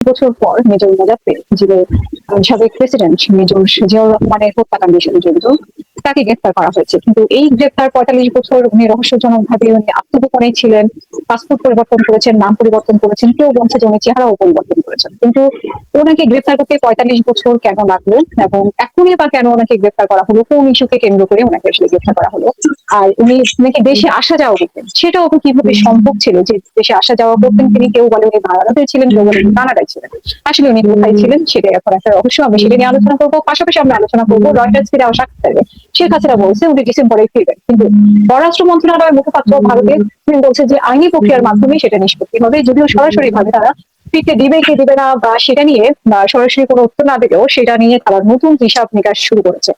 বছর পর মেজর মুজাফফর, যিনি সাবেক প্রেসিডেন্ট মেজর জিয়াউর রহমানের হত্যাকাণ্ডের সাথে জড়িত, তাকে গ্রেফতার করা হয়েছে। কিন্তু এই গ্রেফতার ৪৫ বছর উনি রহস্যজনক ভাবে উনি আত্মগোপনে ছিলেন, পাসপোর্ট পরিবর্তন করেছেন, নাম পরিবর্তন করেছেন, কেউ বলছে যে উনি চেহারাও পরিবর্তন করেছেন। কিন্তু ওনাকে গ্রেফতার করতে ৪৫ বছর কেন লাগলো, এবং এখনই বা কেন ওনাকে গ্রেফতার করা হলো, কোন ইস্যুকে কেন্দ্র করে ওনাকে আসলে গ্রেফতার করা হলো? আর উনি নাকি দেশে আসা যাওয়া করতেন, সেটাও তো কিভাবে সম্ভব ছিল যে দেশে আসা যাওয়া করতেন তিনি? কেউ বলে উনি ভারতে ছিলেন, কেউ বলে উনি কানাডায় ছিলেন। আসলে উনি কোথায় ছিলেন সেটাই এখন একটা রহস্য। আমি সেটা নিয়ে আলোচনা করবো, পাশাপাশি আমরা আলোচনা করবো রয়টার্স থেকে দেওয়া সাক্ষাৎকারে শেখ হাসিনা বলছে উনি ডিসেম্বরে ফিরবেন, কিন্তু পররাষ্ট্র মন্ত্রণালয়ের মুখপাত্র ভারতের তিনি বলছে যে আইনি প্রক্রিয়ার মাধ্যমে সেটা নিষ্পত্তি হবে, যদিও সরাসরি ভাবে তারা ফিরতে দিবে কি দিবে না বা সেটা নিয়ে সরাসরি কোনো উত্তর না দিলেও সেটা নিয়ে তারা নতুন হিসাব নিকাশ শুরু করেছে।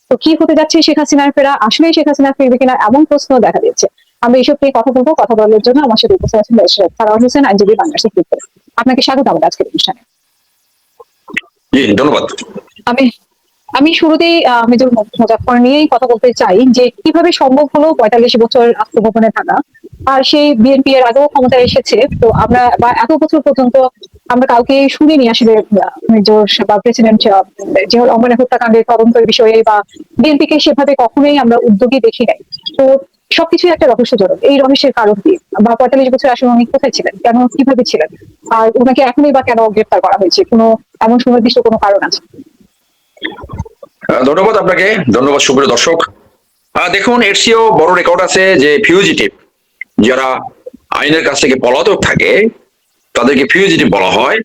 তো কি হতে যাচ্ছে শেখ হাসিনার ফেরা, আসলে শেখ হাসিনা ফিরবে কিনা এমন প্রশ্ন দেখা দিচ্ছে। আমরা এইসব নিয়ে কথা বলবো, কথা বলার জন্য আমার সাথে উপস্থিত আছেন সারাওয়ার হোসেন, আইনজীবী, বাংলাদেশ থেকে। আপনাকে স্বাগত আমাদের আজকের অনুষ্ঠানে। জি ধন্যবাদ। আমি আমি শুরুতেই মেজর মুজাফফর নিয়েই কথা বলতে চাই যে কিভাবে সম্ভব হলো ৪৫ বছর আত্মগোপনে থাকা, আর সেই বিএনপি এর আগেও ক্ষমতায় এসেছে, তো আমরা বা এত বছর পর্যন্ত আমরা কাউকে শুনিনি আসলে মেজর বা প্রেসিডেন্ট জিয়াউর রহমানের হত্যাকাণ্ডের তদন্তের বিষয়ে, বা বিএনপিকে সেভাবে কখনোই আমরা উদ্যোগী দেখি নাই। তো সবকিছুই একটা রহস্যজনক। এই রহস্যের কারণ কি, বা ৪৫ বছর আসলে উনি কোথায় ছিলেন, কেন, কিভাবে ছিলেন, আর ওনাকে এখনই বা কেন গ্রেফতার করা হয়েছে? কোনো এমন সুনির্দিষ্ট কোনো কারণ আছে? ধন্যবাদ আপনাকে, ধন্যবাদ সুপ্রিয় দর্শক। দেখুন, এর চেয়েও বড় রেকর্ড আছে যে ফিউজিটিভ, যারা আইনের কাছ থেকে পলাতক থাকে তাদেরকে ফিউজিটিভ বলা হয়।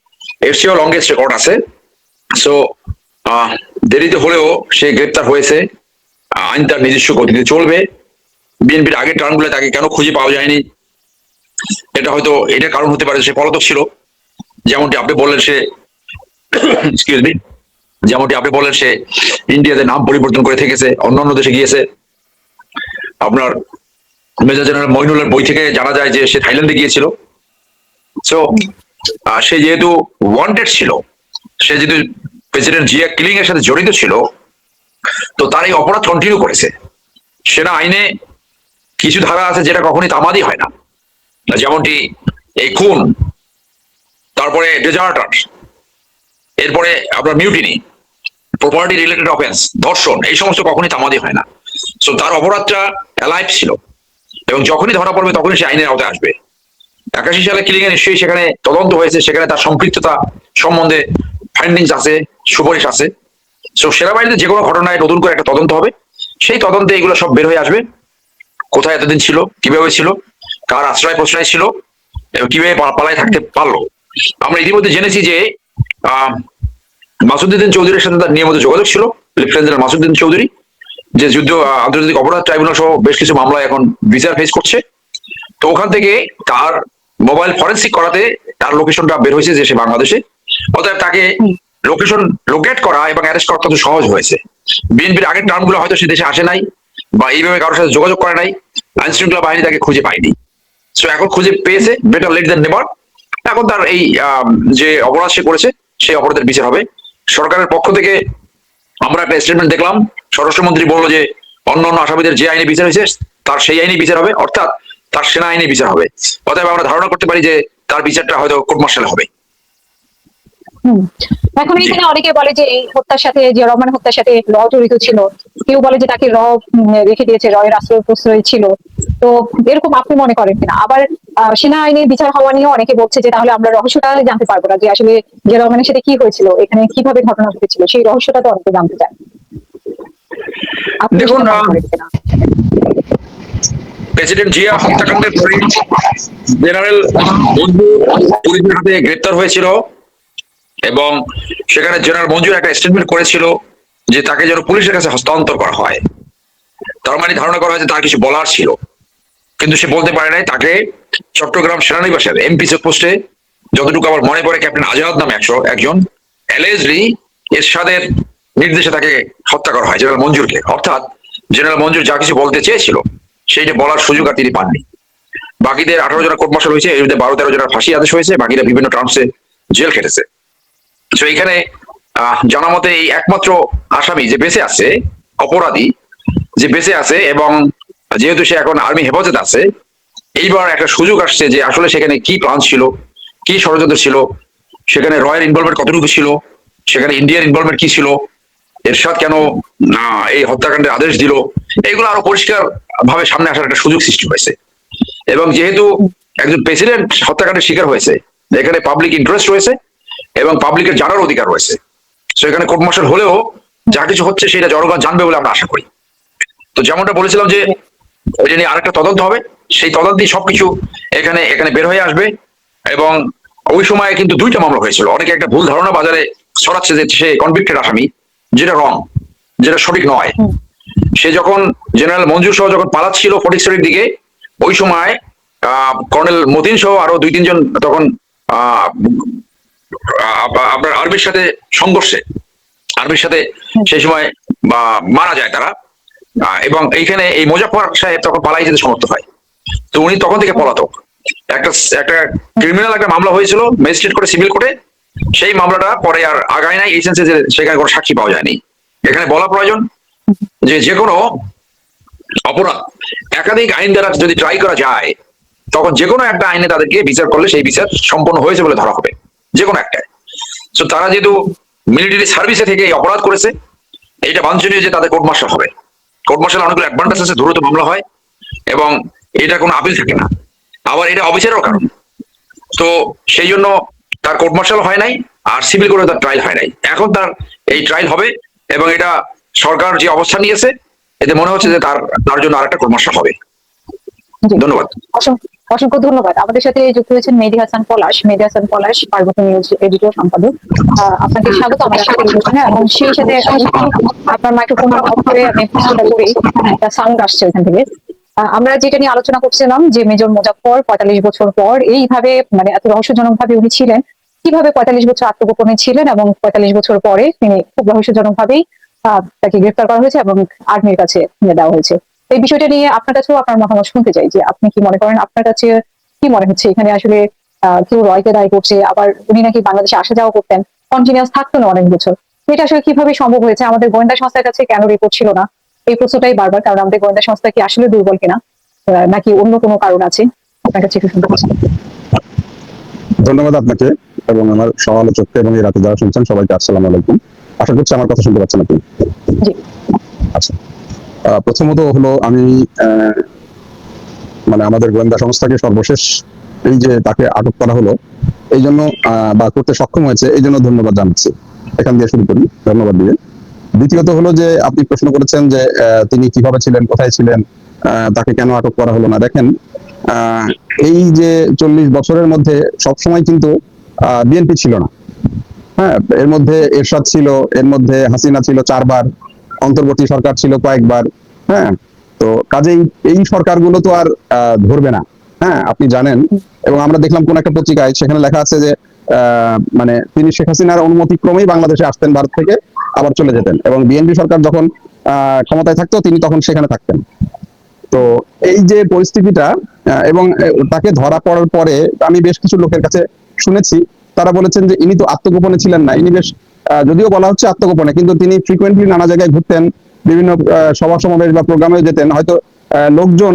এর চেয়েও লংগেস্ট রেকর্ড আছে। সো দেরিতে হলেও সে গ্রেপ্তার হয়েছে, আইন তার নিজস্ব গতিতে চলবে। বিএনপির আগের টার্মগুলো তাকে কেন খুঁজে পাওয়া যায়নি, এটা হয়তো এটা কারণ হতে পারে সে পলাতক ছিল। যেমনটি আপনি বললেন সে এক্সকিউজ মি যেমনটি আপনি বলেন সে ইন্ডিয়াতে নাম পরিবর্তন করে থেকেছে, অন্যান্য দেশে গিয়েছে। আপনার মেজর জেনারেল মইনুলের বই থেকে জানা যায় যে সে থাইল্যান্ডে গিয়েছিল। সো সে যেহেতু ওয়ান্টেড ছিল, সে যেহেতু প্রেসিডেন্ট জিয়া কিলিং এর সাথে জড়িত ছিল, তো তার এই অপরাধ কন্টিনিউ করেছে। সেনা আইনে কিছু ধারা আছে যেটা কখনই তামাদি হয় না, যেমনটি এই খুন, তারপরে ডেজার্টার, এরপরে আপনার মিউটিনি, প্রপার্টি রিলেটেড অফেন্স, ধর্ষণ, এই সমস্ত কখনই তামাদি হয় না। সো তার অপরাধটা অ্যালাইভ ছিল, এবং যখনই ধরা পড়বে তখনই সে আইনের আওতায় আসবে। ৮১ সালে কিলিং এ নিশ্চয়ই সেখানে তদন্ত হয়েছে, সেখানে তার সম্পৃক্ততা সম্বন্ধে ফাইন্ডিংস আছে, সুপারিশ আছে। সো সেনাবাহিনীতে যে কোনো ঘটনায় নতুন করে একটা তদন্ত হবে, সেই তদন্তে এগুলো সব বের হয়ে আসবে। কোথায় এতদিন ছিল, কিভাবে ছিল, কার আশ্রয় প্রশ্রয় ছিল, এবং কিভাবে পালায় থাকতে পারলো। আমরা ইতিমধ্যে জেনেছি যে মাসুদুদ্দিন চৌধুরীর সাথে তার নিয়মিত যোগাযোগ ছিল, লেফটেন্যান্ট জেনারেল মাসুদুদ্দিন চৌধুরী, যে যুদ্ধ আন্তর্জাতিক অপরাধ ট্রাইব্যুনাল সহ বেশ কিছু মামলায় এখন বিচার ফেস করছে। তো ওখান থেকে তার মোবাইল ফরেন্সিক করাতে তার লোকেশনটা বের হয়েছে যে সে বাংলাদেশে। অতএব তাকে লোকেশন লোকেট করা এবং অ্যারেস্ট করা তত সহজ হয়েছে। বিএনপির আগের টার্মগুলো হয়তো সে দেশে আসে নাই, বা এইভাবে কারোর সাথে যোগাযোগ করে নাই, আইন শৃঙ্খলা বাহিনী তাকে খুঁজে পায়নি। সো এখন খুঁজে পেয়েছে, বেটার লেট দেন নেভার। এখন তার এই যে অপরাধ সে করেছে সেই অপরাধের বিচার হবে। সরকারের পক্ষ থেকে আমরা একটা স্টেটমেন্ট দেখলাম, স্বরাষ্ট্রমন্ত্রী বললো যে অন্য অন্য আসামিদের যে আইনে বিচার হয়েছে তার সেই আইনে বিচার হবে, অর্থাৎ তার সেনা আইনে বিচার হবে। অতএব আমরা ধারণা করতে পারি যে তার বিচারটা হয়তো কোর্ট মার্শালে হবে। এখন এখানে অনেকে বলে যে এই হত্যার সাথে, জিয়া রহমান হত্যার সাথে র জড়িত ছিল, কেউ বলে যে তাকে র রেখে দিয়েছে, রয়ের আশ্রয় প্রশ্রয় ছিল। তো এরকম আপনি মনে করেন কিনা? আবার সেনা আইনে বিচার হওয়া নিয়ে অনেকে বলছে যে তাহলে আমরা রহস্যটা জানতে পারবো না, যে আসলে জিয়া রহমানের সাথে কি হয়েছিল, এখানে কিভাবে ঘটনা ঘটেছিল, সেই রহস্যটা তো অনেকে জানতে চায়। আপনি দেখুন, সেটা মনে করেন কিনা? প্রেসিডেন্ট জিয়া হত্যাকাণ্ডের পরে জেনারেল মঞ্জুর পুলিশের হাতে গ্রেপ্তার হয়েছিল, এবং সেখানে জেনারেল মঞ্জুর একটা স্টেটমেন্ট করেছিল যে তাকে যেন পুলিশের কাছে হস্তান্তর করা হয়। তার মানে ধারণা করা হয়েছে তার কিছু বলার ছিল, কিন্তু সে বলতে পারে নাই। তাকে চট্টগ্রাম সেনানিবাসের এমপি চেকপোস্টে, যতটুকু আমার মনে পড়ে, ক্যাপ্টেন আজাদ নামে একজন অ্যালেজলি এরশাদের নির্দেশে তাকে হত্যা করা হয়, জেনারেল মঞ্জুরকে। অর্থাৎ জেনারেল মঞ্জুর যা কিছু বলতে চেয়েছিল সেইটা বলার সুযোগ আর তিনি পাননি। বাকিদের 18 জনের কোর্ট মার্শাল হয়েছে, এর মধ্যে 12-13 জনের ফাঁসি আদেশ হয়েছে, বাকিরা বিভিন্ন টার্মসে জেল খেটেছে। তো এখানে জানা মতে এই একমাত্র আসামি যে বেঁচে আছে, অপরাধী যে বেঁচে আছে, এবং যেহেতু সে এখন আর্মি হেফাজতে আছে, এইবার একটা সুযোগ আসছে যে আসলে সেখানে কি প্ল্যান ছিল, কি ষড়যন্ত্র ছিল, সেখানে রয়ের ইনভলভমেন্ট কতটুকু ছিল, সেখানে ইন্ডিয়ার ইনভলভমেন্ট কি ছিল, এরশাদ কেন এই হত্যাকাণ্ডের আদেশ দিল, এইগুলো আরো পরিষ্কার ভাবে সামনে আসার একটা সুযোগ সৃষ্টি হয়েছে। এবং যেহেতু একজন প্রেসিডেন্ট হত্যাকাণ্ডের শিকার হয়েছে, এখানে পাবলিক ইন্টারেস্ট রয়েছে এবং পাবলিকের জানার অধিকার রয়েছে। তো এখানে কোর্ট মার্শাল হলেও যা কিছু হচ্ছে সেটা জনগণ জানবে বলে আমরা আশা করি। তো যেমনটা বলেছিলাম যে ওই নিয়ে আরেকটা তদন্ত হবে, সেই তদন্তেই সবকিছু এখানে এখানে বের হয়ে আসবে। এবং ওই সময় কিন্তু দুইটা মামলা হয়েছিল, অনেকে একটা ভুল ধারণা বাজারে ছড়াচ্ছে যে সে কনভিক্টেড আসামি, যেটা রং, যেটা সঠিক নয়। সে যখন জেনারেল মঞ্জুর সহ যখন পালাচ্ছিল ফটিকছড়ির দিকে, ওই সময় কর্নেল মতিন সহ আরো 2-3 জন তখন আপনার আর্মির সাথে সংঘর্ষে, আর্মির সাথে সেই সময় মারা যায় তারা। এবং এইখানে এই মোজাফফর সাহেব তখন পালাই যেতে সমর্থ হয়। তো উনি তখন থেকে পলাতক। একটা একটা ক্রিমিনাল একটা মামলা হয়েছিল ম্যাজিস্ট্রেট কোর্টে, সিভিল কোর্টে, সেই মামলাটা পরে আর আগায় নাই, এই সেন্সে যে সেখানে কোনো সাক্ষী পাওয়া যায়নি। এখানে বলা প্রয়োজন যে যে কোনো অপরাধ একাধিক আইন দ্বারা যদি ট্রাই করা যায়, তখন যে কোনো একটা আইনে তাদেরকে বিচার করলে সেই বিচার সম্পন্ন হয়েছে বলে ধরা হবে, যে কোনো একটা। তো তারা যেহেতু মিলিটারি সার্ভিসে থেকে এই অপরাধ করেছে, এইটা বাঞ্ছনীয় যে তাদের কোর্ট মার্শাল হবে। কোর্ট মার্শাল অনেকগুলো অ্যাডভান্টেজ আছে, দ্রুত মামলা হয় এবং এটা কোনো আপিল থাকে না, আবার এটা অবিচারের কারণ। তো সেই জন্য তার কোর্ট মার্শাল হয় নাই, আর সিভিল কোর্টে তার ট্রায়াল হয় নাই। এখন তার এই ট্রায়াল হবে এবং এটা সরকার যে অবস্থান নিয়েছে, এতে মনে হচ্ছে যে তার তার জন্য আরেকটা কোর্ট মার্শাল হবে। ধন্যবাদ। অসংখ্য ধন্যবাদ। আমাদের সাথে যুক্ত হয়েছেন মেহেদী হাসান পলাশ। মেহেদী হাসান পলাশ পার্বত্য নিউজ এডিটর সম্পাদক। আপনাকে স্বাগত আমাদের সাথে। এবং সেই সাথে আপনার মাইক্রোফোন অফ করে আমি প্রশ্নটা করি, একটা সাউন্ড আসছে ওখান থেকে। আমরা যেটা নিয়ে আলোচনা করছিলাম যে মেজর মুজাফফর 45 বছর পর এইভাবে মানে এত রহস্যজনক ভাবে উনি ছিলেন, কিভাবে 45 বছর আত্মগোপনে ছিলেন এবং 45 বছর পরে তিনি খুব রহস্যজনক ভাবেই তাকে গ্রেফতার করা হয়েছে এবং আর্মির কাছে নিয়ে দেওয়া হয়েছে। এই বিষয়টা নিয়ে আপনার কাছেও আপনার মতামত শুনতে চাই যে আপনি কি মনে করেন, আপনার কাছে কি মনে হচ্ছে এখানে আসলে কেউ রয়কে দায়ী করছে, আবার উনি নাকি বাংলাদেশে আসা যাওয়া করতেন, কন্টিনিউয়াস থাকতো না অনেক বছর, এটা আসলে কিভাবে সম্ভব হয়েছে? আমাদের গোয়েন্দা সংস্থার কাছে কেন রিপোর্ট ছিল না? এই প্রশ্নটাই বারবার, কারণ আমাদের গোয়েন্দা সংস্থা কি আসলে দুর্বল কিনা, নাকি অন্য কোনো কারণ আছে? আপনার কাছে একটু শুনতে পাচ্ছেন। ধন্যবাদ আপনাকে এবং আমার সহ-আলোচককে এবং এই রাতে যারা শুনছেন সবাইকে আসসালামু আলাইকুম। আশা করছি আমার কথা শুনতে পাচ্ছেন আপনি। জি। আচ্ছা, প্রথমত হলো আমি মানে আমাদের গোয়েন্দা সংস্থাকে সর্বশেষ এই যে তাকে আটক করা হলো এই জন্য বা করতে সক্ষম হয়েছে এই জন্য ধন্যবাদ জানাচ্ছি। এখান দিয়ে শুরু করি ধন্যবাদ দিয়ে। দ্বিতীয়ত হলো যে আপনি প্রশ্ন করেছেন যে তিনি কিভাবে ছিলেন, কোথায় ছিলেন, তাকে কেন আটক করা হলো না। দেখেন, এই যে 40 বছরের মধ্যে সবসময় কিন্তু বিএনপি ছিল না। হ্যাঁ, এর মধ্যে এরশাদ ছিল, এর মধ্যে হাসিনা ছিল 4 বার, অন্তর্বর্তী সরকার ছিল কয়েকবার। হ্যাঁ, তো কাজেই এই সরকারগুলো তো আর ধরবে না। হ্যাঁ, আপনি জানেন, এবং আমরা দেখলাম কোন একটা পত্রিকায় সেখানে লেখা আছে যে মানে তিনি শেখ হাসিনার অনুমতি ক্রমেই বাংলাদেশে আসতেন ভারত থেকে, আবার চলে যেতেন, এবং বিএনপি সরকার যখন ক্ষমতায় থাকতো তিনি তখন সেখানে থাকতেন। তো এই যে পরিস্থিতিটা, এবং তাকে ধরা পড়ার পরে আমি বেশ কিছু লোকের কাছে শুনেছি, তারা বলেছেন যে ইনি তো আত্মগোপনে ছিলেন না, ইনি বেশ যদিও বলা হচ্ছে আত্মগোপনে, কিন্তু তিনি ফ্রিকোয়েন্টলি নানা জায়গায় ঘুরতেন, বিভিন্ন সভা সমাবেশ বা প্রোগ্রামে যেতেন, হয়তো লোকজন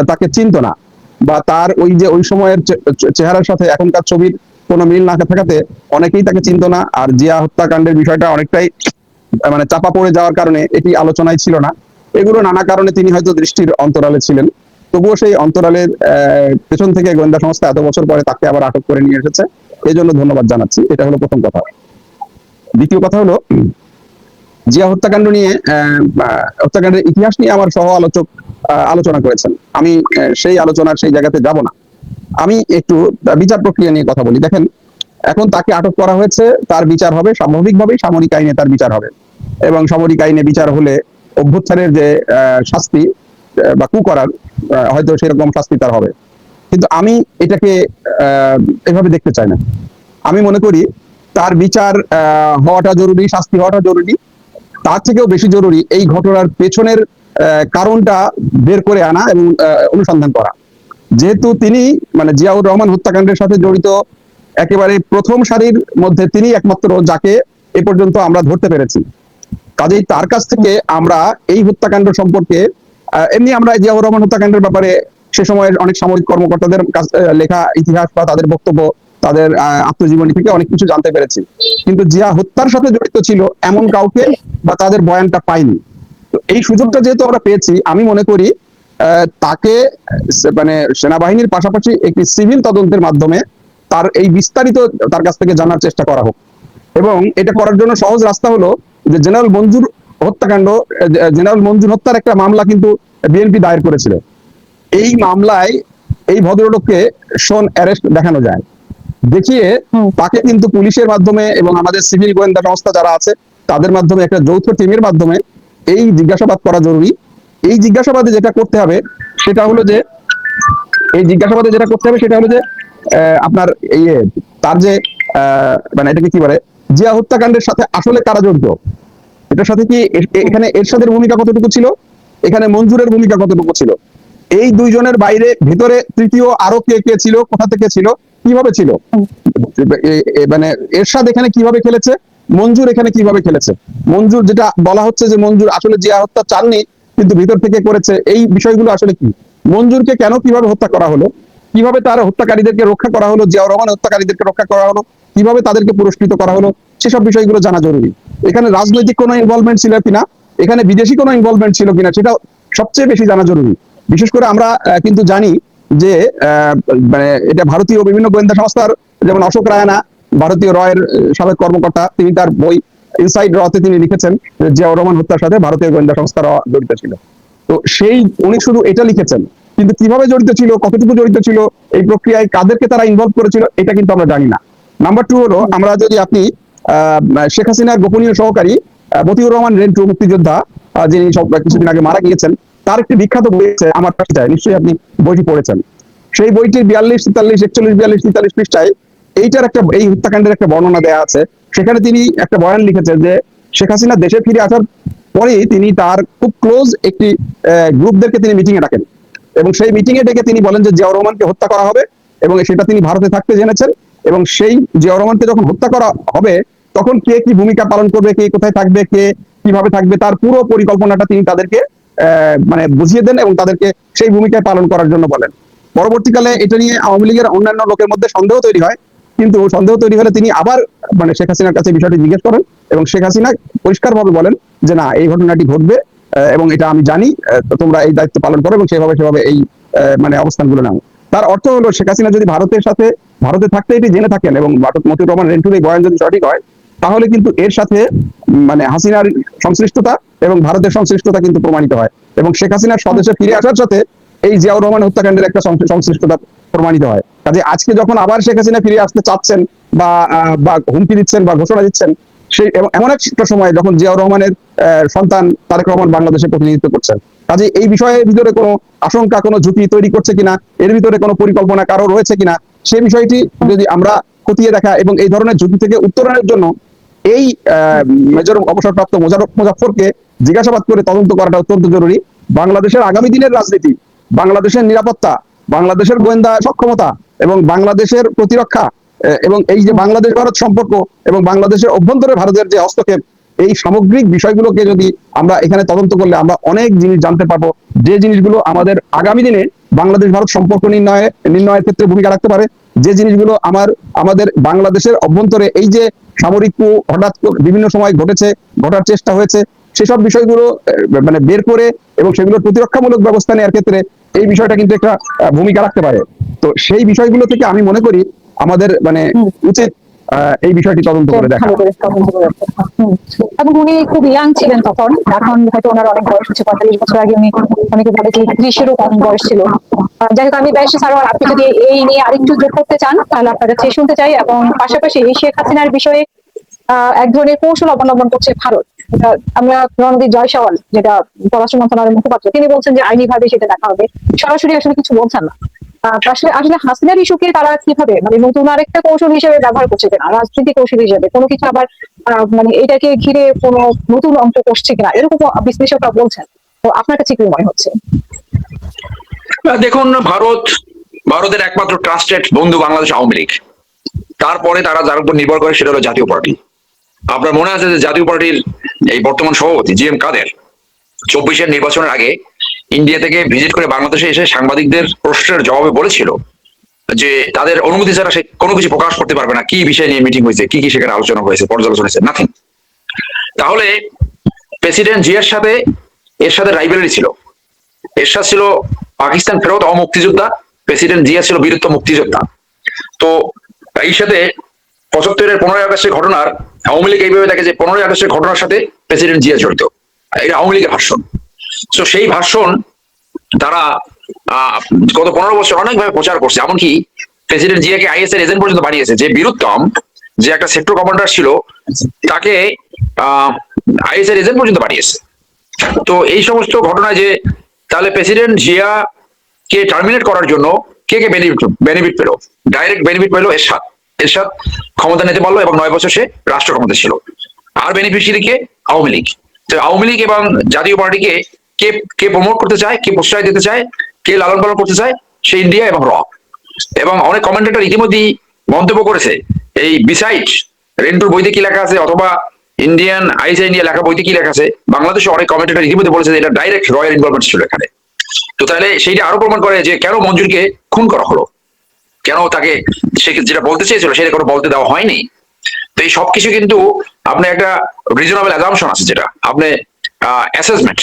তাকে চিনত না, বা তার ওই যে ওই সময়ের চেহারার সাথে এখনকার ছবির কোনো মিল না থাকাতে অনেকেই তাকে চিনত না। আর জিয়া হত্যাকাণ্ডের বিষয়টা অনেকটাই মানে চাপা পড়ে যাওয়ার কারণে এটি আলোচনায় ছিল না। এগুলো নানা কারণে তিনি হয়তো দৃষ্টির অন্তরালে ছিলেন। তবুও সেই অন্তরালের পেছন থেকে গোয়েন্দা সংস্থা এত বছর পরে তাকে আবার আটক করে নিয়ে এসেছে, এই জন্য ধন্যবাদ জানাচ্ছি। এটা হলো প্রথম কথা। দ্বিতীয় কথা হলো জিয়া হত্যাকাণ্ড নিয়ে, হত্যাকাণ্ডের ইতিহাস নিয়ে আমার সহ আলোচক আলোচনা করেছেন। আমি সেই আলোচনার সেই জায়গাতে যাব না। আমি একটু বিচার প্রক্রিয়া নিয়ে কথা বলি। দেখেন, এখন তাকে আটক করা হয়েছে, তার বিচার হবে স্বাভাবিকভাবেই সামরিক আইনে, তার বিচার হবে, এবং সামরিক আইনে বিচার হলে অভ্যুত্থানের যে শাস্তি বা কু করার হয়তো সেরকম শাস্তি তার হবে। কিন্তু আমি এটাকে এভাবে দেখতে চাই না। আমি মনে করি তার বিচার হওয়াটা জরুরি, শাস্তি হওয়াটা জরুরি। তার থেকেও বেশি জরুরি এই ঘটনার পেছনের কারণটা বের করে আনা এবং অনুসন্ধান করা। যেহেতু তিনি মানে জিয়াউর রহমান হত্যাকাণ্ডের সাথে জড়িত একেবারে প্রথম সারির মধ্যে তিনি একমাত্র যাকে এ পর্যন্ত আমরা ধরতে পেরেছি, কাজেই তার কাছ থেকে আমরা এই হত্যাকাণ্ড সম্পর্কে এমনি আমরা জিয়াউর রহমান হত্যাকাণ্ডের ব্যাপারে সে সময়ের অনেক সামরিক কর্মকর্তাদের লেখা ইতিহাস বা তাদের বক্তব্য, তাদের আত্মজীবনী থেকে অনেক কিছু জানতে পেরেছি, কিন্তু জিয়া হত্যার সাথে জড়িত ছিল এমন কাউকে বা তাদের বয়ানটা পাইনি। তো এই সুযোগটা যেহেতু আমরা পেয়েছি, আমি মনে করি তাকে মানে সেনাবাহিনীর পাশাপাশি একটি সিভিল তদন্তের মাধ্যমে তার এই বিস্তারিত তার কাছ থেকে জানার চেষ্টা করা হোক। এবং এটা করার জন্য সহজ রাস্তা হলো যে জেনারেল মঞ্জুর হত্যাকাণ্ড, জেনারেল মঞ্জুর হত্যার একটা মামলা কিন্তু বিএনপি দায়ের করেছিল। এই মামলায় এই ভদ্রলোককে শোন অ্যারেস্ট দেখানো যায়, দেখিয়ে তাকে কিন্তু পুলিশের মাধ্যমে এবং আমাদের সিভিল গোয়েন্দা সংস্থা যারা আছে তাদের মাধ্যমে একটা যৌথ টিমের মাধ্যমে এই জিজ্ঞাসাবাদ করা জরুরি। এই জিজ্ঞাসাবাদে যেটা করতে হবে সেটা হলো যে আপনার এই তার যে মানে এটাকে কি বলে, জিয়া হত্যাকাণ্ডের সাথে আসলে কারা জড়িত, এটার সাথে কি এখানে এরশাদের ভূমিকা কতটুকু ছিল, এখানে মঞ্জুরের ভূমিকা কতটুকু ছিল, এই দুইজনের বাইরে ভিতরে তৃতীয় আরো কে কে ছিল, কোথা থেকে ছিল, কিভাবে ছিল, মানে এরশাদ এখানে কিভাবে খেলেছে, মঞ্জুর এখানে কিভাবে খেলেছে। মঞ্জুর যেটা বলা হচ্ছে যে মঞ্জুর আসলে জিয়া হত্যা চাননি কিন্তু ভিতর থেকে করেছে, এই বিষয়গুলো আসলে কি, মঞ্জুরকে কেন কিভাবে হত্যা করা হলো, কিভাবে তার হত্যাকারীদেরকে রক্ষা করা হলো, জিয়াউর রহমান হত্যাকারীদেরকে রক্ষা করা হলো, কিভাবে তাদেরকে পুরস্কৃত করা হলো, সেসব বিষয়গুলো জানা জরুরি। এখানে রাজনৈতিক কোনো ইনভলভমেন্ট ছিল কিনা, এখানে বিদেশি কোনো ইনভলভমেন্ট ছিল কিনা, সেটা সবচেয়ে বেশি জানা জরুরি। বিশেষ করে আমরা কিন্তু জানি যে মানে এটা ভারতীয় বিভিন্ন গোয়েন্দা সংস্থার, যেমন অশোক রায়না ভারতীয় রয়ের সাবেক কর্মকর্তা, তিনি তার বই ইনসাইড রতে তিনি লিখেছেন যে জিয়াউর রহমান হত্যার সাথে ভারতীয় গোয়েন্দা সংস্থা জড়িত ছিল। তো উনি শুধু এটা লিখেছেন, কিন্তু কিভাবে জড়িত ছিল, কতটুকু জড়িত ছিল, এই প্রক্রিয়ায় কাদেরকে তারা ইনভলভ করেছিল, এটা কিন্তু আমরা জানি না। নাম্বার 2 হলো, আমরা যদি আপনি শেখ হাসিনার গোপনীয় সহকারী মতিউর রহমান রেন্টু, মুক্তিযোদ্ধা যিনি কিছুদিন আগে মারা গিয়েছেন, তার একটি বিখ্যাত বই আছে আমার কাছে, নিশ্চয়ই আপনি বইটি পড়েছেন। সেই বইটির 42, 43, 41, 42, 43 পৃষ্ঠায় এই হত্যাকাণ্ডের একটা বর্ণনা দেওয়া আছে। সেখানে তিনি একটা বয়ান লিখেছেন যে শেখ হাসিনা দেশে ফিরে আসার পরেই তিনি তার খুব ক্লোজ একটি গ্রুপদেরকে তিনি মিটিং এ ডাকেন, এবং সেই মিটিং এ ডেকে তিনি বলেন যে জিয়াউর রহমানকে হত্যা করা হবে, এবং সেটা তিনি ভারতে থাকতে জেনেছেন। এবং সেই জিয়াউর রহমানকে যখন হত্যা করা হবে তখন কে কি ভূমিকা পালন করবে, কে কোথায় থাকবে, কে কিভাবে থাকবে, তার পুরো পরিকল্পনাটা তিনি তাদেরকে মানে বুঝিয়ে দেন এবং তাদেরকে সেই ভূমিকায় পালন করার জন্য বলেন। পরবর্তীকালে এটা নিয়ে আওয়ামী লীগের অন্যান্য লোকের মধ্যে সন্দেহ তৈরি হয়, কিন্তু সন্দেহ তৈরি হলে তিনি আবার মানে শেখ হাসিনার কাছে বিষয়টি জিজ্ঞেস করেন, এবং শেখ হাসিনা পরিষ্কারভাবে বলেন যে না, এই ঘটনাটি ঘটবে এবং এটা আমি জানি, তোমরা এই দায়িত্ব পালন করো এবং সেভাবে এই মানে অবস্থানগুলো নাও। তার অর্থ হলো শেখ হাসিনা যদি ভারতে থাকতে এটি জেনে থাকেন এবং মতিউর রহমান রেন্টুর এই বয়ান যদি সঠিক হয়, তাহলে কিন্তু এর সাথে মানে হাসিনার সংশ্লিষ্টতা এবং ভারতের সংশ্লিষ্টতা কিন্তু প্রমাণিত হয়, এবং শেখ হাসিনার স্বদেশে ফিরে আসার সাথে এই জিয়াউর রহমান হত্যাকাণ্ডের একটা সংশ্লিষ্টতা প্রমাণিত হয়। কাজে আজকে যখন আবার শেখ হাসিনা ফিরে আসতে চাচ্ছেন বা হুমকি দিচ্ছেন বা ঘোষণা দিচ্ছেন, সেই এমন একটা সময় যখন জিয়াউর রহমানের সন্তান তারেক রহমান বাংলাদেশে প্রতিনিধিত্ব করছেন, কাজে এই বিষয়ের ভিতরে কোনো আশঙ্কা, কোনো ঝুঁকি তৈরি করছে কিনা, এর ভিতরে কোনো পরিকল্পনা কারো রয়েছে কিনা, সেই বিষয়টি যদি আমরা খতিয়ে দেখা এবং এই ধরনের ঝুঁকি থেকে উত্তরণের জন্য এই মেজর অবসরপ্রাপ্ত মুজাফফরকে জিজ্ঞাসাবাদ করে তদন্ত করাটা অত্যন্ত জরুরি। বাংলাদেশের আগামী দিনের রাজনীতি, বাংলাদেশের নিরাপত্তা, বাংলাদেশের গোয়েন্দা সক্ষমতা এবং বাংলাদেশের প্রতিরক্ষা এবং এই যে বাংলাদেশ ভারত সম্পর্ক এবং বাংলাদেশের অভ্যন্তরে ভারতের যে হস্তক্ষেপ, এই সামগ্রিক বিষয়গুলোকে যদি আমরা এখানে তদন্ত করলে আমরা অনেক জিনিস জানতে পারবো, যে জিনিসগুলো আমাদের আগামী দিনে বাংলাদেশ ভারত সম্পর্ক নির্ণয়ের ক্ষেত্রে ভূমিকা রাখতে পারে, যে জিনিসগুলো আমাদের বাংলাদেশের অভ্যন্তরে এই যে সামরিক হঠাৎ বিভিন্ন সময় ঘটার চেষ্টা হয়েছে, সেসব বিষয়গুলো মানে বের করে এবং সেগুলোর প্রতিরক্ষামূলক ব্যবস্থা নেওয়ার ক্ষেত্রে এই বিষয়টা কিন্তু একটা ভূমিকা রাখতে পারে। তো সেই বিষয়গুলো থেকে আমি মনে করি আমাদের মানে উচিত এই বিষয়টি তদন্ত করে দেখা। এবং উনি খুব ইয়াং ছিলেন তখন, এখন হয়তো ওনার অনেক বয়স হচ্ছে, 45 বছর আগে উনি অনেকে বলে যে 30-এরও কম বয়স ছিল। যাই হোক, আমি ব্যারিস্টার সারোয়ার, আপনি যদি এই নিয়ে আরেকটু যোগ করতে চান তাহলে আপনার কাছে শুনতে চাই। এবং পাশাপাশি এই শেখ হাসিনার বিষয়ে এক ধরনের কৌশল অবলম্বন করছে ভারত। আমরা রণদীপ জয়সওয়াল, যেটা পররাষ্ট্র মন্ত্রণালয়ের মুখপাত্র, তিনি বলছেন যে আইনিভাবে সেটা দেখা হবে, সরাসরি আসলে কিছু বলছেন না। আসলে হাসিনার ইস্যুকে তারা কিভাবে মানে নতুন আরেকটা কৌশল হিসেবে ব্যবহার করছে কিনা, রাজনীতি কৌশল হিসেবে কোনো কিছু আবার মানে এটাকে ঘিরে কোনো নতুন অঙ্ক করছে কিনা, এরকম বিশ্লেষকরা বলছেন। তো আপনার কাছে কি মনে হচ্ছে? দেখুন, ভারতের একমাত্র ট্রাস্টেড বন্ধু বাংলাদেশ আওয়ামী লীগ, তারপরে তারা যার উপর নির্ভর করে সেটা হলো জাতীয় পার্টি। আপনার মনে আছে যে জাতীয় পার্টির এই বর্তমান সভাপতি GM কাদের 24-এর নির্বাচনের আগে ইন্ডিয়া থেকে ভিজিট করে বাংলাদেশে এসে সাংবাদিকদের প্রশ্নের জবাবে বলেছিল যে তাদের অনুমতি ছাড়া সে কোনো কিছু প্রকাশ করতে পারবে না, কি বিষয় নিয়ে মিটিং হয়েছে, কি কি সেখানে আলোচনা হয়েছে, পর্যালোচনা হয়েছে, নাথিং। তাহলে প্রেসিডেন্ট জিয়ার সাথে এর সাথে রাইভেলারি ছিল। এরশাদ ছিল পাকিস্তান ফেরত মুক্তিযোদ্ধা, প্রেসিডেন্ট জিয়া ছিল বীরত্ব মুক্তিযোদ্ধা। তো এই সাথে 75-এর 15ই আগস্টের ঘটনার আওয়ামী লীগ এইভাবে দেখে যে 15ই আগস্টের ঘটনার সাথে প্রেসিডেন্ট জিয়া জড়িত, এটা আওয়ামী লীগের ভাষণ। তো সেই ভাষণ তারা গত 15 বছর অনেকভাবে প্রচার করছে, এমনকি প্রেসিডেন্ট জিয়াকে আইএস এর এজেন্ট পর্যন্ত বানিয়েছে। যে বীরুত্তম, যে একটা সেক্টর কমান্ডার ছিল, তাকে আইএস এর এজেন্ট পর্যন্ত বানিয়েছে। তো এই সমস্ত ঘটনায় যে তাহলে প্রেসিডেন্ট জিয়া কে টার্মিনেট করার জন্য কে কে বেনিফিট পেল? ডাইরেক্ট বেনিফিট পেল এরশাদ। এরশাদ ক্ষমতা নিতে পারলো এবং 9 বছর সে রাষ্ট্র ক্ষমতা ছিল। আর বেনিফিশিয়ারি কে? আওয়ামী লীগ। তো আওয়ামী লীগ এবং জাতীয় পার্টিকে কে কে প্রমোট করতে চায়, কে প্রশ্রয় দিতে চায়, কে লালন পালন করতে চায়? সে ইন্ডিয়া এবং র। এবং অনেক কমেন্টেটর ইতিমধ্যেই মন্তব্য করেছে, এই বিসাইড রেন্টুর বইতে কি লেখা আছে অথবা ইন্ডিয়ান আইসা ইন্ডিয়া লেখা বইতে কি লেখা আছে, বাংলাদেশে অনেক কমেন্টেটর ইতিমধ্যে বলেছে যে এটা ডাইরেক্ট রয়ের ইনভলভমেন্ট ছিল এখানে। তো তাহলে সেইটা আরো প্রমাণ করে যে কেন মঞ্জুরকে খুন করা হলো, কেন তাকে সে যেটা বলতে চেয়েছিল সেটা কোনো বলতে দেওয়া হয়নি। তো এই সবকিছু কিন্তু আপনি একটা রিজনেবল অ্যাজাম্পশন আছে, যেটা আপনি অ্যাসেসমেন্ট,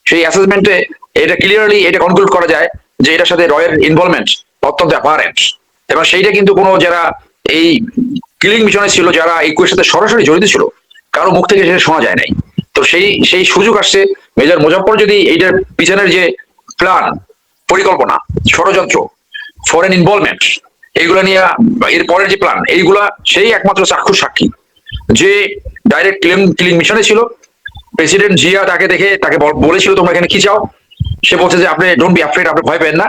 সেই অ্যাসেসমেন্টে এটা ক্লিয়ারলি এটা কনক্লুড করা যায় যে এটার সাথে রয়ের ইনভলভমেন্ট অত্যন্ত অ্যাপারেন্ট। এবং সেইটা কিন্তু কোনো যারা এই কিলিং মিশনে ছিল, যারা এই কুয়ের সাথে সরাসরি জড়িত ছিল, কারো মুখ থেকে সেটা শোনা যায় নাই। তো সেই সেই সুযোগ আসছে মেজর মুজাফফর যদি এইটার পিছনের যে প্ল্যান, পরিকল্পনা, ষড়যন্ত্র, ফরেন ইনভলভমেন্ট, এইগুলা নিয়ে এর পরের যে প্ল্যান, এইগুলা সেই একমাত্র চাক্ষুষ সাক্ষী যে ডাইরেক্ট কিলিং মিশনে ছিল। প্রেসিডেন্ট জিয়া তাকে দেখে তাকে বলেছিল তোমরা এখানে কি চাও, সে বলছে যে আপনি ডোন্ট বি অ্যাফ্রেড, আপনি ভয় পেন না।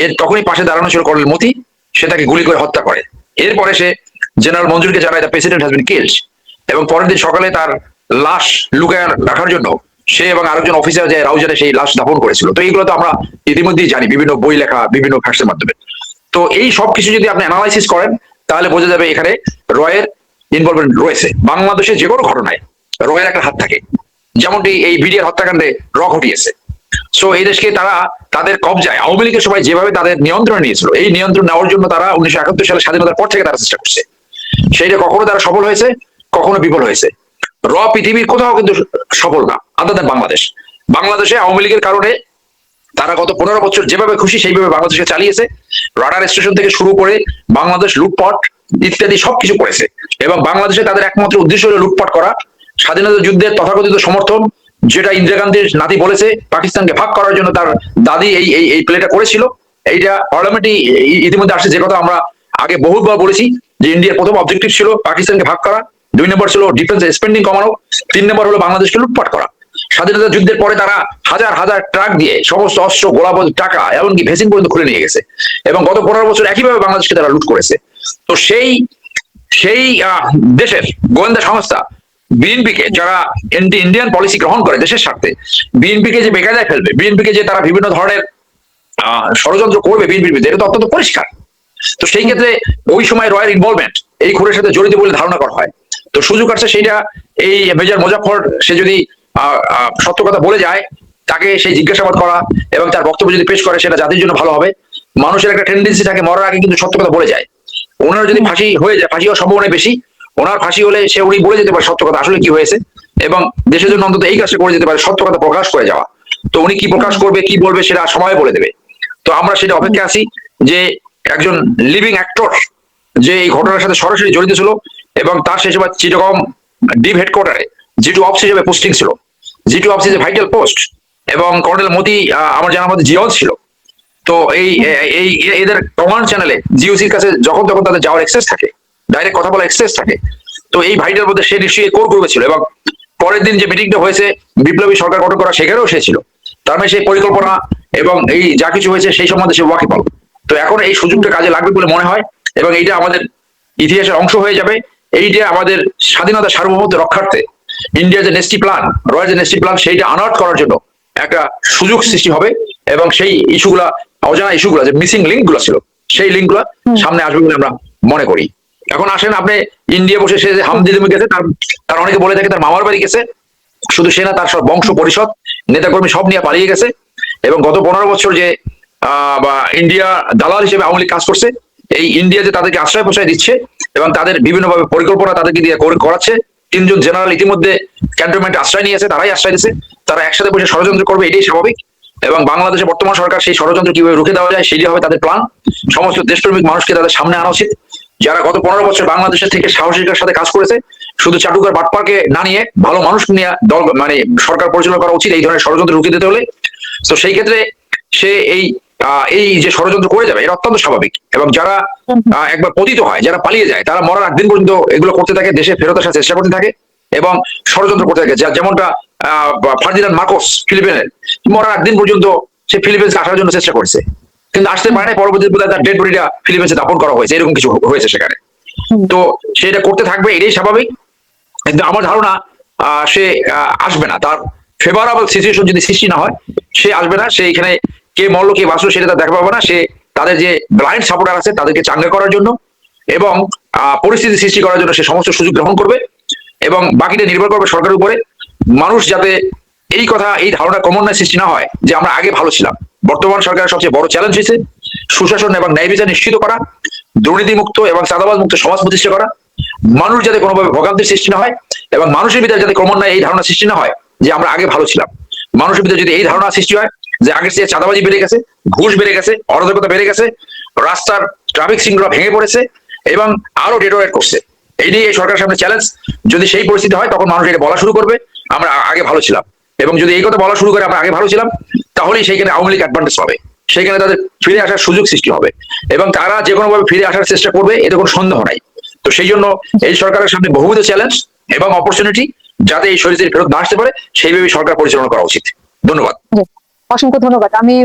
এর তখনই পাশে দাঁড়ানো ছিল কর্নেল মতি, সে তাকে গুলি করে হত্যা করে। এরপরে সে জেনারেল মঞ্জুরকে জানায় the president has been killed, এবং পরের দিন সকালে তার লাশ লুকায় রাখার জন্য সে এবং আরেকজন অফিসার যে রাউজানে সেই লাশ দাফন করেছিল। তো এইগুলো তো আমরা ইতিমধ্যেই জানি বিভিন্ন বই লেখা, বিভিন্ন ফ্যাক্টের মাধ্যমে। তো এই সব কিছু যদি আপনি অ্যানালাইসিস করেন তাহলে বোঝা যাবে এখানে রয়ের ইনভলভমেন্ট রয়েছে। বাংলাদেশে যে কোনো ঘটনায় রয়ের একটা হাত থাকে, যেমনটি এই বিডিআর হত্যাকাণ্ডে র ঘটিয়েছে। সো এই দেশকে তারা তাদের কবজায়, আওয়ামী লীগের সবাই যেভাবে তাদের নিয়ন্ত্রণ নিয়েছিল, এই নিয়ন্ত্রণ নেওয়ার জন্য তারা 1971 সালে স্বাধীনতার পর থেকে তারা চেষ্টা করছে। সেইটা কখনো তারা সফল হয়েছে, কখনো বিফল হয়েছে। র পৃথিবীর কোথাও কিন্তু সফল না আদার দেন বাংলাদেশ। বাংলাদেশে আওয়ামী লীগের কারণে তারা গত 15 বছর যেভাবে খুশি সেইভাবে বাংলাদেশকে চালিয়েছে। রাডার স্টেশন থেকে শুরু করে বাংলাদেশ লুটপাট ইত্যাদি সবকিছু করেছে। এবং বাংলাদেশে তাদের একমাত্র উদ্দেশ্য হলো লুটপাট করা। স্বাধীনতা যুদ্ধের তথাকথিত সমর্থন, যেটা ইন্দিরা গান্ধীর নাতি বলেছে পাকিস্তানকে ভাগ করার জন্য তার দাদি এই এই এই প্লেটা করেছিল, এইটা পার্লামেন্টে ইতিমধ্যে আসছে। যে কথা আমরা আগে বহুবার বলেছি যে ইন্ডিয়ার প্রথম অবজেক্টিভ ছিল পাকিস্তানকে ভাগ করা, 2 নম্বর ছিল ডিফেন্স স্পেন্ডিং কমানো, 3 নম্বর হলো বাংলাদেশকে লুটপাট করা। স্বাধীনতা যুদ্ধের পরে তারা হাজার হাজার ট্রাক দিয়ে সমস্ত অস্ত্র, গোলাবারুদ, টাকা, এমনকি ভেসিন পর্যন্ত খুলে নিয়ে গেছে। এবং গত 15 বছর একইভাবে বাংলাদেশকে তারা লুট করেছে। তো সেই সেই দেশের গোয়েন্দা সংস্থা বিএনপিকে, যারা ইন্ডিয়ান পলিসি গ্রহণ করে দেশের স্বার্থে, বিএনপিকে যে বেকায়দায় ফেলবে, বিএনপিকে যে তারা বিভিন্ন ধরনের ষড়যন্ত্র করবে বিএনপির বিরুদ্ধে, এটা তো অত্যন্ত পরিষ্কার। তো সেই ক্ষেত্রে ওই সময় রয়ের ইনভলভমেন্ট এই খুনের সাথে জড়িত বলে ধারণা করা হয়। তো সুযোগ আছে সেইটা এই মেজর মুজাফফর সে যদি সত্য কথা বলে যায়, তাকে সেই জিজ্ঞাসাবাদ করা এবং তার বক্তব্য যদি পেশ করে, সেটা জাতির জন্য ভালো হবে। মানুষের একটা টেন্ডেন্সি থাকে মরার আগে কিন্তু সত্য কথা বলে যায়। ওনার যদি ফাঁসি হয়ে যায়, ফাঁসি হওয়ার সম্ভাবনা বেশি। ওনার ফাঁসি হলে উনি বলে যেতে পারে সত্য কথা আসলে কি হয়েছে, এবং দেশের জন্য অন্তত এই কাজটা করে যেতে পারে, সত্য কথা প্রকাশ করে যাওয়া। তো উনি কি প্রকাশ করবে, কি বলবে, সেটা সময় বলে দেবে। তো আমরা সেটা অপেক্ষা আছি যে একজন লিভিং অ্যাক্টর যে এই ঘটনার সাথে সরাসরি জড়িত ছিল, এবং তার সেই সময় চিটাগং ডিপ হেডকোয়ার্টারে G2 অফিস হিসেবে পোস্টিং ছিল। G2 office is vital post, এবং কর্নেল মতি আমার জানার মধ্যে জিয়াও ছিল। তো এই এই এদের কমান্ড চ্যানেলে জিওসির কাছে যখন তখন তাদের যাওয়ার এক্সেস থাকে, ডাইরেক্ট কথা বলার এক্সেস থাকে। তো এই ভাইটার মধ্যে সে নিশ্চয়ই কোর গ্রুপে ছিল, এবং পরের দিন যে মিটিংটা হয়েছে বিপ্লবী সরকার গঠন করা, সেখানেও সে ছিল। তার মানে সেই পরিকল্পনা এবং এই যা কিছু হয়েছে সেই সম্বন্ধে সে ওয়াকিবহাল। তো এখন এই সুযোগটা কাজে লাগবে বলে মনে হয়, এবং এইটা আমাদের ইতিহাসের অংশ হয়ে যাবে। এইটা আমাদের স্বাধীনতা সার্বভৌমত্ব রক্ষার্থে ইন্ডিয়ার যে নেস্টি প্ল্যান, রয়ের যে নেস্টি প্ল্যান, সেইটা আনার্ট করার জন্য একটা সুযোগ সৃষ্টি হবে। এবং সেই ইস্যুগুলা, অজানা ইস্যুগুলা, যে মিসিং লিঙ্ক গুলো ছিল, সেই লিঙ্ক গুলা সামনে আসবে বলে আমরা মনে করি। এখন আসেন, আপনি ইন্ডিয়া বসে সে যে হামদিদুমে গেছে, তার অনেকে বলে থাকে তার মামার বাড়ি গেছে। শুধু সে না, তার সব বংশ পরিষদ, নেতাকর্মী সব নিয়ে পালিয়ে গেছে। এবং গত 15 বছর যে বা ইন্ডিয়া দালাল হিসেবে আওয়ামী লীগ কাজ করছে, এই ইন্ডিয়া যে তাদেরকে আশ্রয় প্রশ্রয় দিচ্ছে এবং তাদের বিভিন্নভাবে পরিকল্পনা তাদেরকে দিয়ে করাচ্ছে। তিনজন জেনারেল ইতিমধ্যে ক্যান্টনমেন্টে আশ্রয় নিয়েছে, তারাই আশ্রয় দিয়েছে, তারা একসাথে বসে ষড়যন্ত্র করবে, এটাই স্বাভাবিক। এবং বাংলাদেশের বর্তমান সরকার সেই ষড়যন্ত্র কিভাবে রুখে দেওয়া যায় সেটি হবে তাদের প্ল্যান। সমস্ত দেশপ্রেমিক মানুষকে তাদের সামনে আনা উচিত, যারা গত 15 বছর বাংলাদেশের থেকে সাহসিকতার সাথে কাজ করেছে। শুধু চাটুকার বাটপাকে না নিয়ে ভালো মানুষ নিয়ে দল মানে সরকার পরিচালনা করা উচিত এই ধরনের ষড়যন্ত্র রুখে দিতে হলে। তো সেই ক্ষেত্রে সে এই যে ষড়যন্ত্র করে যাবে এটা অত্যন্ত স্বাভাবিক। এবং যারা একবার পতিত হয়, যারা পালিয়ে যায়, তারা মরার একদিন পর্যন্ত এগুলো করতে থাকে, দেশে ফেরত আসার চেষ্টা করতে থাকে এবং ষড়যন্ত্র করতে থাকে। যেমনটা ফার্দিনান্দ মার্কোস ফিলিপিনের, মরার একদিন পর্যন্ত সে ফিলিপিন্স আসার জন্য চেষ্টা করছে, কিন্তু আসতে পারে না। পরবর্তীতে তার ডেড বডিটা ফিলিপিন্সে দাপন করা হয়েছে, এরকম কিছু হয়েছে সেখানে। তো সেটা করতে থাকবে, এটাই স্বাভাবিক। কিন্তু আমার ধারণা সে আসবে না, তার ফেভারেবল সিচুয়েশন যদি সৃষ্টি না হয় সে আসবে না। সে এখানে কে মরলো কে বাঁচলো সেটা তার দেখা পাবে না। সে তাদের যে ব্লাইন্ড সাপোর্টার আছে তাদেরকে চাঙ্গা করার জন্য এবং পরিস্থিতি সৃষ্টি করার জন্য সে সমস্ত সুযোগ গ্রহণ করবে। এবং বাকিটা নির্ভর করবে সরকারের উপরে। মানুষ যাতে এই কথা এই ধারণা ক্রমান্বয়ে সৃষ্টি না হয় যে আমরা আগে ভালো ছিলাম। বর্তমান সরকারের সবচেয়ে বড় চ্যালেঞ্জ হয়েছে সুশাসন এবং ন্যায় বিচার নিশ্চিত করা, দুর্নীতিমুক্ত এবং চাঁদাবাজ মুক্ত সমাজ প্রতিষ্ঠা করা। মানুষ যাতে কোনোভাবে ভোগান্তির সৃষ্টি না হয় এবং মানুষের ভিতরে যাতে ক্রমান্বয়ে এই ধারণা সৃষ্টি না হয় যে আমরা আগে ভালো ছিলাম। মানুষের ভিতরে যদি এই ধারণা সৃষ্টি হয় যে আগের চেয়ে চাঁদাবাজি বেড়ে গেছে, ঘুষ বেড়ে গেছে, অরাজকতা বেড়ে গেছে, রাস্তার ট্রাফিক শৃঙ্খলা ভেঙে পড়েছে এবং আরো ডেটোরেট করছে, এই নিয়ে এই সরকারের সামনে চ্যালেঞ্জ। যদি সেই পরিস্থিতি হয় তখন মানুষ এটা বলা শুরু করবে আমরা আগে ভালো ছিলাম। এবং যদি এই কথা বলা শুরু করে আমরা আগে ভালো ছিলাম, তাহলেই সেইখানে আওয়ামী লীগ অ্যাডভান্টেজ পাবে, সেখানে তাদের ফিরে আসার সুযোগ সৃষ্টি হবে এবং তারা যে কোনো ভাবে ফিরে আসার চেষ্টা করবে, এতে কোনো সন্দেহ নাই। তো সেই জন্য এই সরকারের সামনে বহুবিধ চ্যালেঞ্জ এবং অপরচুনিটি, যাতে এই শরীর ফেরত না আসতে পারে সেইভাবে সরকার পরিচালনা করা উচিত। ধন্যবাদ। অসংখ্য ধন্যবাদ। আমি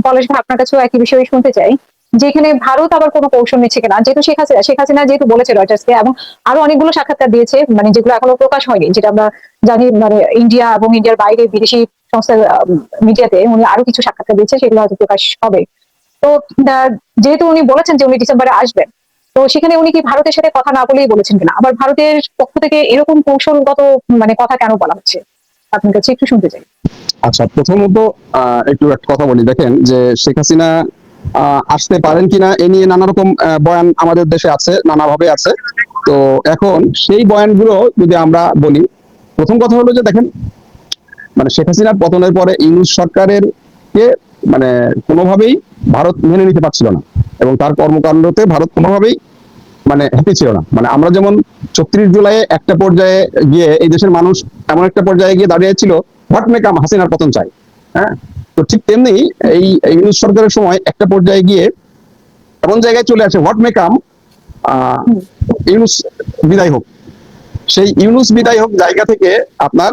পলাশ ভাই আপনার কাছেও একই বিষয়ে শুনতে চাই যে এখানে ভারত আবার কোনো কৌশল নিচ্ছে কিনা, যেহেতু শেখ হাসিনা যেহেতু বলেছে রয়টার্সকে এবং আরো অনেকগুলো সাক্ষাৎকার দিয়েছে, মানে যেগুলো এখনো প্রকাশ হয়নি, যেটা আমরা জানি মানে ইন্ডিয়া এবং ইন্ডিয়ার বাইরে বিদেশি সংস্থার মিডিয়াতে উনি আরো কিছু সাক্ষাৎকার দিয়েছে, সেগুলো হয়তো প্রকাশ হবে। তো যেহেতু উনি বলেছেন যে উনি ডিসেম্বরে আসবেন, তো সেখানে উনি কি ভারতের সাথে কথা না বলেই বলেছেন কিনা, আবার ভারতের পক্ষ থেকে এরকম কৌশলগত মানে কথা কেন বলা হচ্ছে আপনার কাছে একটু শুনতে চাই। আচ্ছা, প্রথমত একটু একটা কথা বলি। দেখেন যে শেখ হাসিনা আসতে পারেন কিনা এ নিয়ে নানা রকম বয়ান আমাদের দেশে আছে, নানাভাবে আছে। তো এখন সেই বয়ানগুলো যদি আমরা বলি, প্রথম কথা হলো যে দেখেন, মানে শেখ হাসিনার পতনের পরে ইউনূস সরকারের কে মানে কোনোভাবেই ভারত মেনে নিতে পারছিল না এবং তার কর্মকাণ্ডতে ভারত কোনোভাবেই মানে হ্যাপি ছিল না। মানে আমরা যেমন ৩৬ জুলাই একটা পর্যায়ে গিয়ে এই দেশের মানুষ এমন একটা পর্যায়ে গিয়ে দাঁড়িয়েছিল, হোয়াট মেকাম হাসিনার পতন চাই। হ্যাঁ, তো ঠিক তেমনি এই ইউনূস সরকারের সময় একটা পর্যায়ে গিয়ে এমন জায়গায় চলে আসে, হোয়াট মেকাম ইউনূস বিদায় হোক। সেই ইউনূস বিদায় হোক জায়গা থেকে আপনার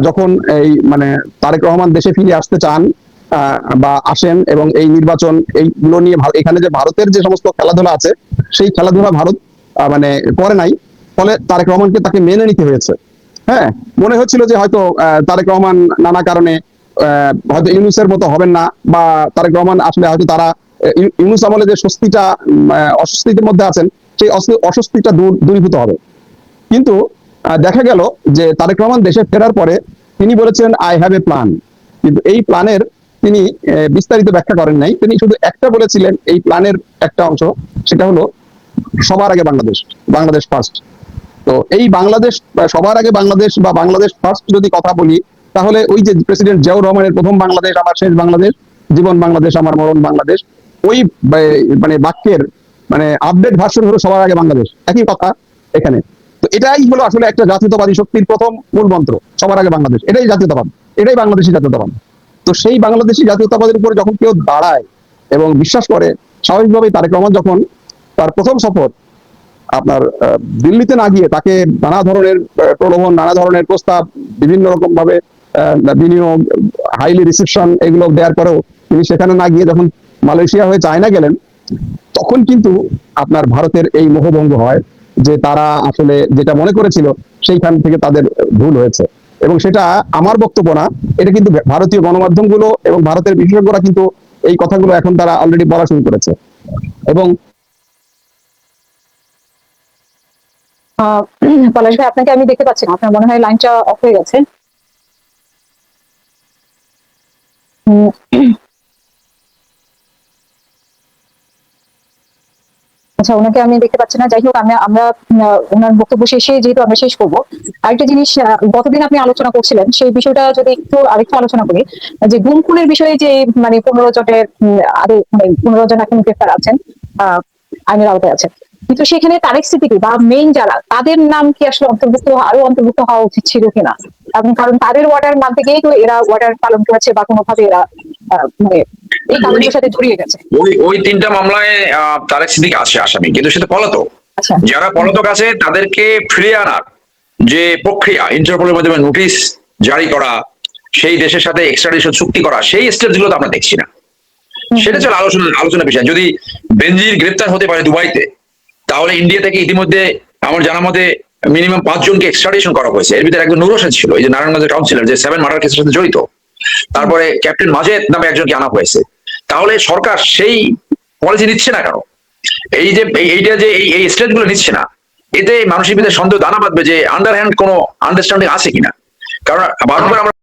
যখন এই মানে তারেক রহমান দেশে ফিরে আসতে চান বা আসেন এবং এই নির্বাচন এইগুলো নিয়ে এখানে যে ভারতের যে সমস্ত খেলাধুলা আছে সেই খেলাধুলা ভারত মানে করে নাই, ফলে তারেক রহমানকে তাকে মেনে নিতে হয়েছে। হ্যাঁ, মনে হচ্ছিল যে হয়তো তারেক রহমান নানা কারণে হয়তো ইউনূসের মতো হবেন না, বা তারেক রহমান আসলে হয়তো তারা ইউনূস আমলে যে স্বস্তিটা অস্বস্তির মধ্যে আছেন সেই অস্বস্তিটা দূরীভূত হবে। কিন্তু দেখা গেল যে তারেক রহমান দেশে ফেরার পরে তিনি বলেছেন আই হ্যাভ এ প্ল্যান, কিন্তু এই প্ল্যানের তিনি বিস্তারিত ব্যাখ্যা করেন নাই। তিনি শুধু একটা বলেছিলেন এই প্ল্যানের একটা অংশ, সেটা হলো সবার আগে বাংলাদেশ, বাংলাদেশ ফার্স্ট। তো এই বাংলাদেশ সবার আগে বাংলাদেশ বা বাংলাদেশ ফার্স্ট যদি কথা বলি, তাহলে ওই যে প্রেসিডেন্ট জিয়াউর রহমানের প্রথম বাংলাদেশ আমার শেষ বাংলাদেশ, জীবন বাংলাদেশ আমার মরণ বাংলাদেশ, ওই মানে বাক্যের মানে আপডেট ভার্সন হলো সবার আগে বাংলাদেশ, একই কথা এখানে। তো এটাই হলো আসলে একটা জাতীয়তাবাদী শক্তির প্রথম মূল মন্ত্র, সবার আগে বাংলাদেশ। এটাই জাতীয়তাবাদ, এটাই বাংলাদেশি জাতীয়তাবাদ। তো সেই বাংলাদেশি জাতীয়তাবাদের উপরে যখন কেউ দাঁড়ায় এবং বিশ্বাস করে, স্বাভাবিকভাবেই তারেক রহমান যখন তার প্রথম সফর আপনার দিল্লিতে না গিয়ে, তাকে নানা ধরনের প্রলোভন, নানা ধরনের প্রস্তাব, বিভিন্ন রকম ভাবে বিনিয়োগ, হাইলি রিসেপশন এগুলো দেওয়ার পরেও তিনি সেখানে না গিয়ে যখন মালয়েশিয়া হয়ে চায়না গেলেন, তখন কিন্তু আপনার ভারতের এই মোহভঙ্গ হয় যে তারা আসলে যেটা মনে করেছিল সেইখান থেকে তাদের ভুল হয়েছে। এবং সেটা আমার বক্তব্য না, এটা কিন্তু ভারতীয় গণমাধ্যমগুলো এবং ভারতের বিশেষজ্ঞরা কিন্তু এই কথাগুলো এখন তারা অলরেডি বলা শুরু করেছে। এবং পলাশ ভাই, আপনাকে আমি দেখতে পাচ্ছি না, আপনার মনে হয় লাইনটা অফ হয়ে গেছে। আচ্ছা, ওনাকে আমি দেখতে পাচ্ছি না। যাই হোক, আমরা ওনার বক্তব্য শেষে যেহেতু আমরা শেষ করবো, আরেকটা জিনিস গতদিন আপনি আলোচনা করছিলেন, সেই বিষয়টা যদি আরেকটু আলোচনা করি, যে গুম খুনের বিষয়ে যে মানে 15 জনের আরো মানে 15 জন এখন গ্রেফতার আছেন, আইনের আওতায় আছেন, কিন্তু সেখানে তারেক সিদ্দিকী বা মেইন যারা, তাদের নাম কি আসলে অন্তর্ভুক্ত হওয়া উচিত ছিল কিনা? এবং কারণ তাদের অর্ডার মানতে গিয়েই তো এরা অর্ডার পালন করেছে বা কোনোভাবে এরা মানে এই কাজগুলোর সাথে জড়িয়ে গেছে। ওই 3টা মামলায় তারেক সিদ্দিক আছে আসামি, কিন্তু সেটা পলাতক। আচ্ছা, যারা পলাতক আছে তাদেরকে ফিরিয়ে আনার যে প্রক্রিয়া, ইন্টারপোলের মাধ্যমে নোটিশ জারি করা, সেই দেশের সাথে এক্সট্রাডিশন চুক্তি করা, সেই স্টেপগুলো তো আমরা দেখছি না। সেটা চলে আলোচনা বিষয়। যদি বেনজির গ্রেপ্তার হতে পারে দুবাইতে, তাহলে ইন্ডিয়া থেকে ইতিমধ্যে আমার জানা মতে মিনিমাম 5 জনকে এক্সট্রাডিশন করা হয়েছে। এর ভিতরে একজন নূর হোসেন ছিল, এই যে নারায়ণগঞ্জের কাউন্সিলর, যে 7 মার্ডার কেসের সাথে জড়িত। তারপরে ক্যাপ্টেন মাজেদ নামে একজনকে আনা হয়েছে। তাহলে সরকার সেই পলিসি নিচ্ছে না কেন? এইটা যে এই স্টেজ গুলো নিচ্ছে না, এতে মানুষের ভিতরে সন্দেহ দানা বাঁধবে যে আন্ডারহ্যান্ড কোনো আন্ডারস্ট্যান্ডিং আছে কিনা। কারণ বারবার আমরা